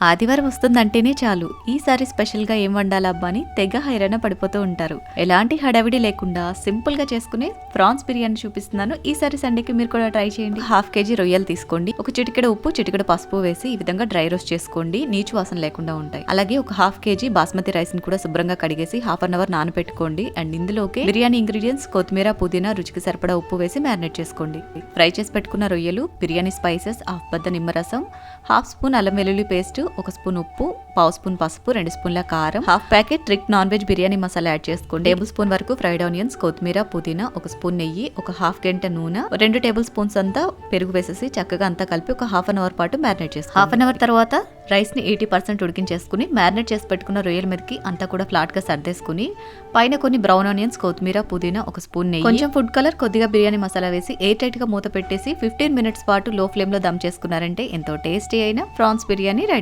ఆదివారం వస్తుందంటేనే చాలు ఈసారి స్పెషల్గా ఏం వండాలబ్బా అని తెగ హైరాణ పడిపోతూ ఉంటారు. ఎలాంటి హడావిడి లేకుండా సింపుల్ గా చేసుకునే ప్రాన్స్ బిర్యానీ చూపిస్తున్నాను. ఈసారి సండేకి మీరు కూడా ట్రై చేయండి. 1/2 kg రొయ్యలు తీసుకోండి. ఒక చిటికెడ ఉప్పు, చిటికెడ పసుపు వేసి ఈ విధంగా డ్రై రోస్ట్ చేసుకోండి. నీచు వాసన లేకుండా ఉంటాయి. అలాగే ఒక 1/2 kg బాస్మతి రైస్ ని కూడా శుభ్రంగా కడిగేసి 1/2 అవర్ నానబెట్టుకోండి. అండ్ ఇందులోకి బిర్యానీ ఇంగ్రీడియంట్స్ కొత్తిమీర, పుదీనా, రుచికి సరిపడా ఉప్పు వేసి మ్యారినేట్ చేసుకోండి. ఫ్రై చేసి పెట్టుకున్న రొయ్యలు, బిర్యానీ స్పైసెస్, 1/2 బద్ద నిమ్మరసం, 1/2 స్పూన్ అల్లం వెల్లుల్లి పేస్ట్, 1 స్పూన్ ఉప్పు, 1/2 స్పూన్ పసుపు, 2 స్పూన్ల కారం, 1/2 packet trick non veg biryani masala add చేసుకోండి. 1 టేబుల్ స్పూన్ వరకు ఫ్రైడ్ ఆనియన్స్, కొత్తిమీర, పుదీనా, 1 స్పూన్ నెయ్యి, ఒక 1/2 గంట నూనె, 2 టేబుల్ స్పూన్స్ అంతా పెరుగు వేసేసి చక్కగా అంతా కలిపి ఒక 1/2 అవర్ పాటు మ్యారినేట్ చేసుకోండి. 1/2 అవర్ తర్వాత రైస్ ని 80% ఉడికించేసుకుని మ్యారినేట్ చేసి పెట్టుకున్న రొయ్యల మీదకి అంతా కూడా ఫ్లాట్ గా సర్దేసుకుని పైన కొన్ని బ్రౌన్ ఆనియన్స్, కొత్తిమీర, పుదీనా, 1 స్పూన్ నెయ్యి, కొంచెం ఫుడ్ కలర్, కొద్దిగా బిర్యానీ మసాలా వేసి ఎయిర్ టైట్ గా మూత పెట్టేసి 15 మినిట్స్ పాటు లో ఫ్లేమ్ లో దమ్ చేసుకున్నారంటే ఎంతో టేస్టీ అయిన ప్రాన్స్ బిర్యానీ రెడీ.